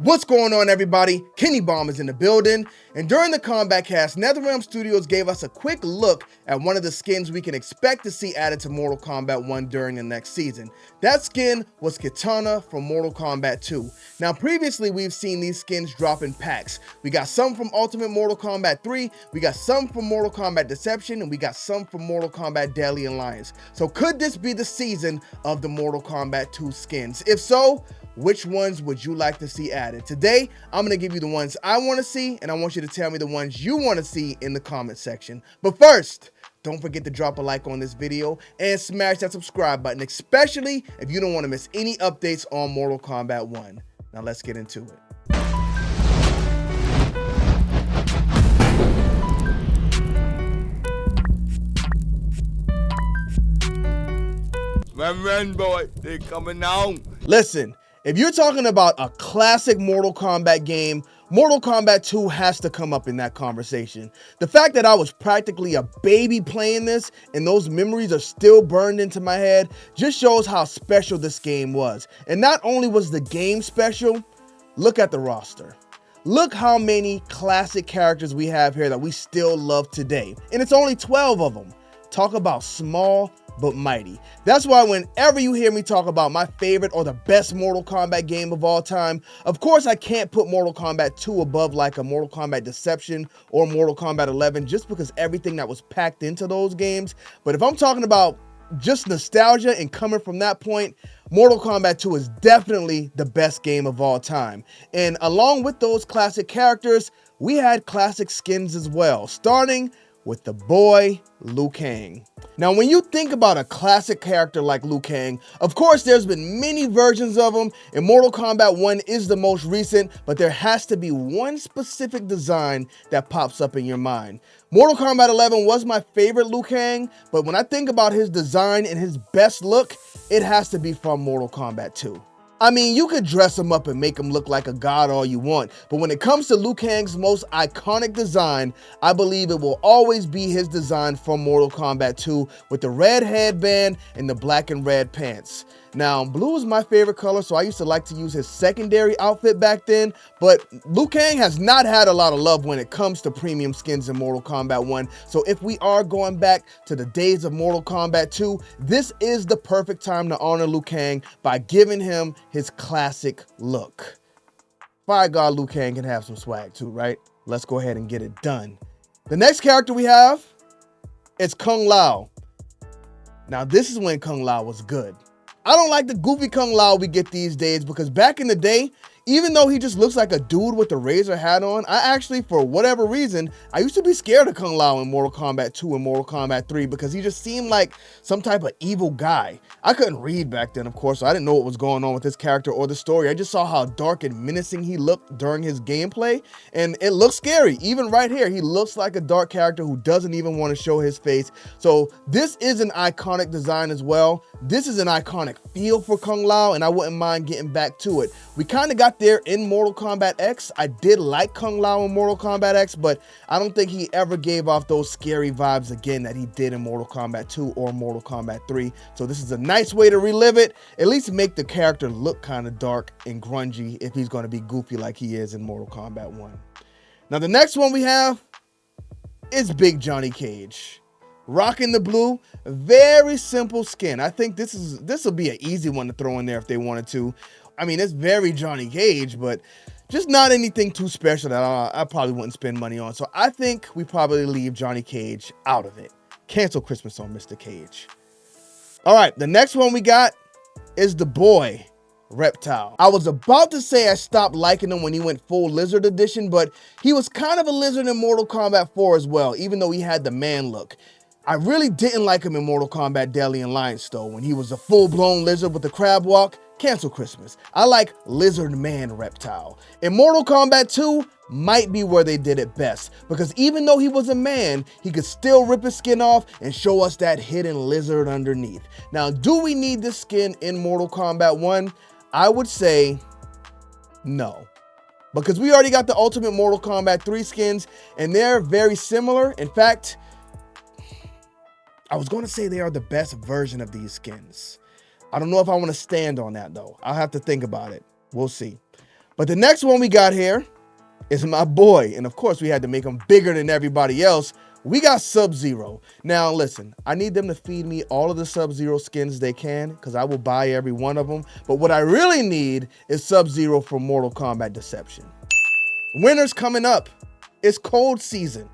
What's going on, everybody? Kennybomb is in the building, and during the Kombat cast, Netherrealm Studios gave us a quick look at one of the skins we can expect to see added to Mortal Kombat 1 during the next season. That skin was Kitana from Mortal Kombat 2. Now, previously, we've seen these skins drop in packs. We got some from Ultimate Mortal Kombat 3, we got some from MortalKombatDeception, and we got some from MortalKombatDeadlyalliance. So could this be the season of the Mortal Kombat 2 skins? If so, which ones would you like to see added? Today, I'm going to give you the ones I want to see, and I want you to tell me the ones you want to see in the comment section. But first, don't forget to drop a like on this video and smash that subscribe button, especially if you don't want to miss any updates on Mortal Kombat 1. Now let's get into it. Run, boy, they coming on. Listen, if you're talking about a classic Mortal Kombat game, Mortal Kombat 2 has to come up in that conversation. The fact that I was practically a baby playing this and those memories are still burned into my head just shows how special this game was. And not only was the game special, look at the roster. Look how many classic characters we have here that we still love today. And it's only 12 of them. Talk about small but mighty. That's why whenever you hear me talk about my favorite or the best Mortal Kombat game of all time, of course I can't put Mortal Kombat 2 above like a Mortal Kombat Deception or Mortal Kombat 11 just because everything that was packed into those games. But if I'm talking about just nostalgia and coming from that point, Mortal Kombat 2 is definitely the best game of all time. And along with those classic characters, we had classic skins as well, starting with the boy Liu Kang. Now, when you think about a classic character like Liu Kang, of course there's been many versions of him, and Mortal Kombat 1 is the most recent, but there has to be one specific design that pops up in your mind. Mortal Kombat 11 was my favorite Liu Kang, but when I think about his design and his best look, it has to be from Mortal Kombat 2. I mean, you could dress him up and make him look like a god all you want, but when it comes to Liu Kang's most iconic design, I believe it will always be his design from Mortal Kombat 2 with the red headband and the black and red pants. Now, blue is my favorite color, so I used to like to use his secondary outfit back then, but Liu Kang has not had a lot of love when it comes to premium skins in Mortal Kombat 1, so if we are going back to the days of Mortal Kombat 2, this is the perfect time to honor Liu Kang by giving him his classic look. Fire God Liu Kang can have some swag too, right? Let's go ahead and get it done. The next character we have is Kung Lao. Now, this is when Kung Lao was good. I don't like the goofy Kung Lao we get these days because back in the day, even though he just looks like a dude with a razor hat on, I actually, for whatever reason, I used to be scared of Kung Lao in Mortal Kombat 2 and Mortal Kombat 3 because he just seemed like some type of evil guy. I couldn't read back then, of course, so I didn't know what was going on with his character or the story. I just saw how dark and menacing he looked during his gameplay, and it looks scary. Even right here, he looks like a dark character who doesn't even want to show his face. So this is an iconic design as well. This is an iconic feel for Kung Lao, and I wouldn't mind getting back to it. We kind of got there in Mortal Kombat X. I did like Kung Lao in Mortal Kombat X, but I don't think he ever gave off those scary vibes again that he did in Mortal Kombat 2 or Mortal Kombat 3. So this is a nice way to relive it, at least make the character look kind of dark and grungy if he's going to be goofy like he is in Mortal Kombat 1. Now the next one we have is Big Johnny Cage. Rocking the blue, very simple skin. I think this will be an easy one to throw in there if they wanted to. I mean, it's very Johnny Cage, but just not anything too special that I probably wouldn't spend money on. So I think we probably leave Johnny Cage out of it. Cancel Christmas on Mr. Cage. All right, the next one we got is the boy, Reptile. I was about to say I stopped liking him when he went full lizard edition, but he was kind of a lizard in Mortal Kombat 4 as well, even though he had the man look. I really didn't like him in Mortal Kombat Deadlyalliance though, when he was a full-blown lizard with the crab walk. Cancel Christmas. I like Lizard Man Reptile. In Mortal Kombat 2 might be where they did it best, because even though he was a man, he could still rip his skin off and show us that hidden lizard underneath. Now, do we need this skin in Mortal Kombat 1? I would say no, because we already got the Ultimate Mortal Kombat 3 skins, and they're very similar. In fact, I was going to say they are the best version of these skins. I don't know if I want to stand on that though. I'll have to think about it. We'll see. But the next one we got here is my boy. And of course, we had to make him bigger than everybody else. We got Sub-Zero. Now, listen, I need them to feed me all of the Sub-Zero skins they can because I will buy every one of them. But what I really need is Sub-Zero for Mortal Kombat Deception. Winter's coming up. It's cold season.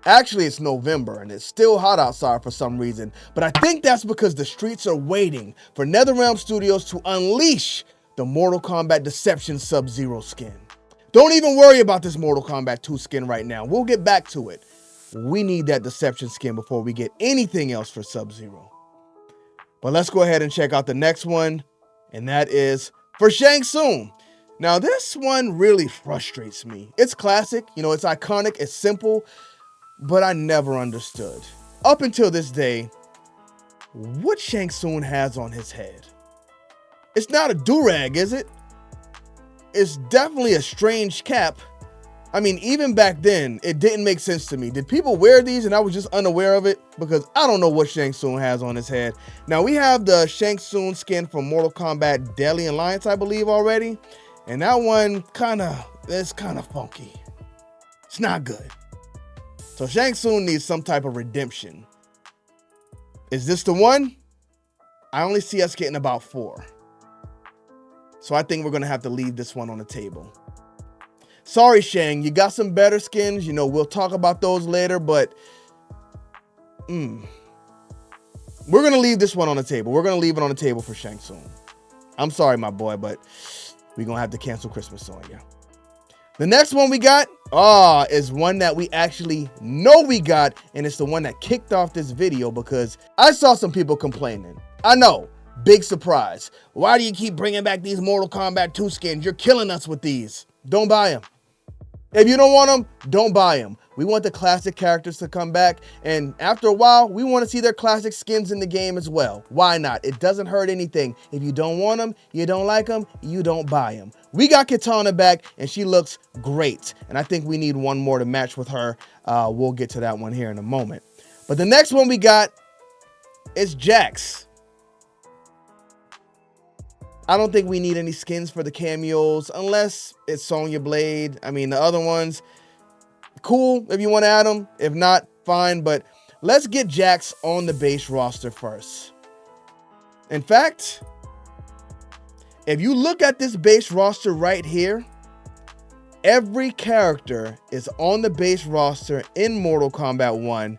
Actually, it's November and it's still hot outside for some reason. But I think that's because the streets are waiting for Netherrealm Studios to unleash the Mortal Kombat Deception Sub-Zero skin. Don't even worry about this Mortal Kombat 2 skin right now. We'll get back to it. We need that Deception skin before we get anything else for Sub-Zero. But let's go ahead and check out the next one, and that is for Shang Tsung. Now, this one really frustrates me. It's classic, you know, it's iconic, it's simple, but I never understood, up until this day, what Shang Tsung has on his head. It's not a do-rag, is it? It's definitely a strange cap. I mean, even back then, it didn't make sense to me. Did people wear these and I was just unaware of it? Because I don't know what Shang Tsung has on his head. Now, we have the Shang Tsung skin from Mortal Kombat Deadly Alliance, I believe, already. And that one it's kind of funky. It's not good. So Shang Tsung needs some type of redemption. Is this the one? I only see us getting about 4. So I think we're going to have to leave this one on the table. Sorry, Shang, you got some better skins. You know, we'll talk about those later, but we're going to leave this one on the table. We're going to leave it on the table for Shang Tsung. I'm sorry, my boy, but we're going to have to cancel Christmas on you. The next one we got is one that we actually know we got, and it's the one that kicked off this video because I saw some people complaining. I know. Big surprise. Why do you keep bringing back these Mortal Kombat 2 skins? You're killing us with these. Don't buy them. If you don't want them, don't buy them. We want the classic characters to come back, and after a while, we want to see their classic skins in the game as well. Why not? It doesn't hurt anything. If you don't want them, you don't like them, you don't buy them. We got Kitana back, and she looks great, and I think we need one more to match with her. We'll get to that one here in a moment. But the next one we got is Jax. I don't think we need any skins for the cameos unless it's Sonya Blade. I mean, the other ones, cool if you want to add them. If not, fine. But let's get Jax on the base roster first. In fact, if you look at this base roster right here, every character is on the base roster in Mortal Kombat 1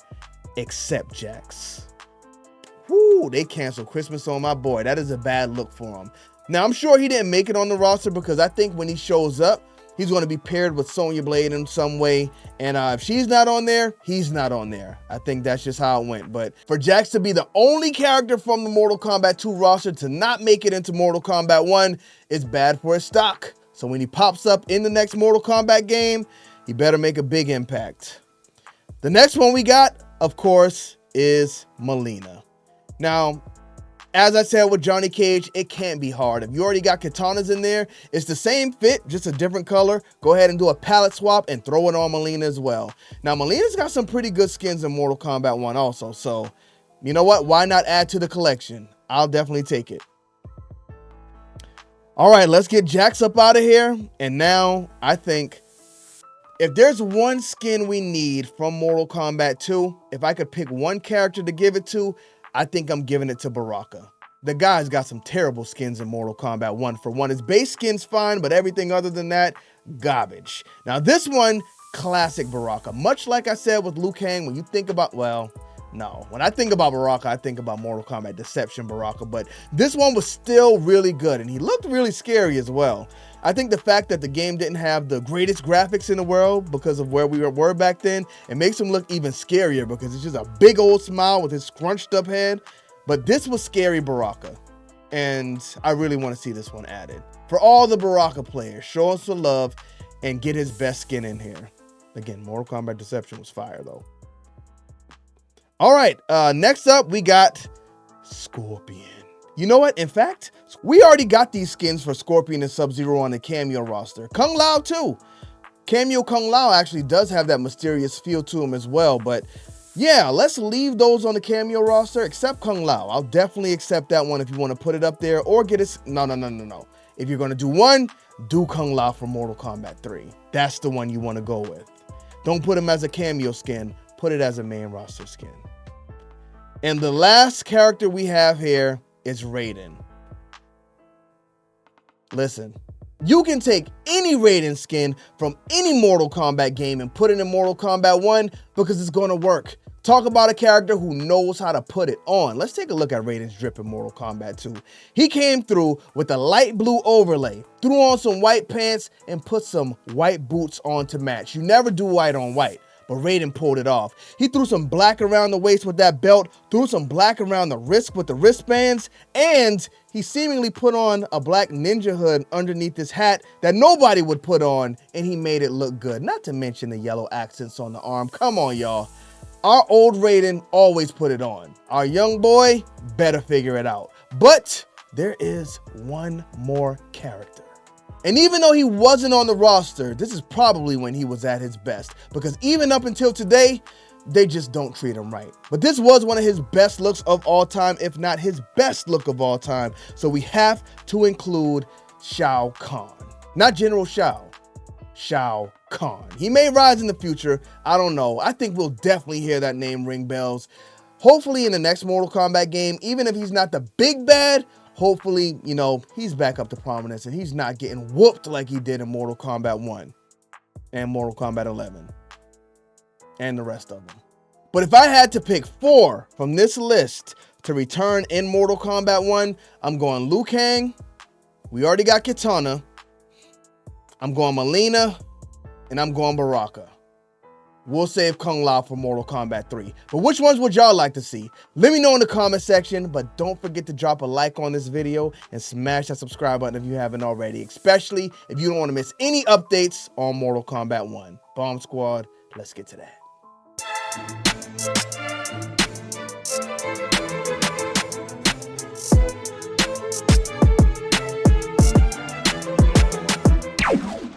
except Jax. Whoo, they canceled Christmas on my boy. That is a bad look for him. Now, I'm sure he didn't make it on the roster because I think when he shows up, he's going to be paired with Sonya Blade in some way. And if she's not on there, he's not on there. I think that's just how it went. But for Jax to be the only character from the Mortal Kombat 2 roster to not make it into Mortal Kombat 1 is bad for his stock. So when he pops up in the next Mortal Kombat game, he better make a big impact. The next one we got, of course, is Mileena. Now, as I said with Johnny Cage, it can't be hard. If you already got katanas in there, it's the same fit, just a different color. Go ahead and do a palette swap and throw it on Mileena as well. Now, Mileena's got some pretty good skins in Mortal Kombat 1 also. So, you know what? Why not add to the collection? I'll definitely take it. All right, let's get Jax up out of here. And now, I think if there's one skin we need from Mortal Kombat 2, if I could pick one character to give it to, I think I'm giving it to Baraka. The guy's got some terrible skins in Mortal Kombat 1. For one, his base skin's fine, but everything other than that, garbage. Now this one, classic Baraka. Much like I said with Liu Kang, when you think about, well, no. When I think about Baraka, I think about Mortal Kombat Deception Baraka, but this one was still really good, and he looked really scary as well. I think the fact that the game didn't have the greatest graphics in the world because of where we were back then, it makes him look even scarier because it's just a big old smile with his scrunched up head. But this was scary Baraka, and I really want to see this one added. For all the Baraka players, show us some love and get his best skin in here. Again, Mortal Kombat Deception was fire though. All right, next up we got Scorpion. You know what? In fact, we already got these skins for Scorpion and Sub-Zero on the cameo roster. Kung Lao too. Cameo Kung Lao actually does have that mysterious feel to him as well. But yeah, let's leave those on the cameo roster except Kung Lao. I'll definitely accept that one if you want to put it up there or get it. No. If you're gonna do one, do Kung Lao from Mortal Kombat 3. That's the one you wanna go with. Don't put him as a cameo skin, put it as a main roster skin. And the last character we have here is Raiden. Listen, you can take any Raiden skin from any Mortal Kombat game and put it in Mortal Kombat 1 because it's gonna work. Talk about a character who knows how to put it on. Let's take a look at Raiden's drip in Mortal Kombat 2. He came through with a light blue overlay, threw on some white pants, and put some white boots on to match. You never do white on white, but Raiden pulled it off. He threw some black around the waist with that belt, threw some black around the wrist with the wristbands, and he seemingly put on a black ninja hood underneath his hat that nobody would put on, and he made it look good. Not to mention the yellow accents on the arm. Come on, y'all. Our old Raiden always put it on. Our young boy better figure it out. But there is one more character. And even though he wasn't on the roster, this is probably when he was at his best. Because even up until today, they just don't treat him right. But this was one of his best looks of all time, if not his best look of all time. So we have to include Shao Kahn. Not General Shao, Shao Kahn. He may rise in the future. I don't know. I think we'll definitely hear that name ring bells. Hopefully in the next Mortal Kombat game, even if he's not the big bad, hopefully, you know, he's back up to prominence and he's not getting whooped like he did in Mortal Kombat 1 and Mortal Kombat 11 and the rest of them. But if I had to pick 4 from this list to return in Mortal Kombat 1, I'm going Liu Kang. We already got Kitana. I'm going Mileena, and I'm going Baraka. We'll save Kung Lao for Mortal Kombat 3. But which ones would y'all like to see? Let me know in the comment section, but don't forget to drop a like on this video and smash that subscribe button if you haven't already, especially if you don't want to miss any updates on Mortal Kombat 1. Bomb Squad, let's get to that.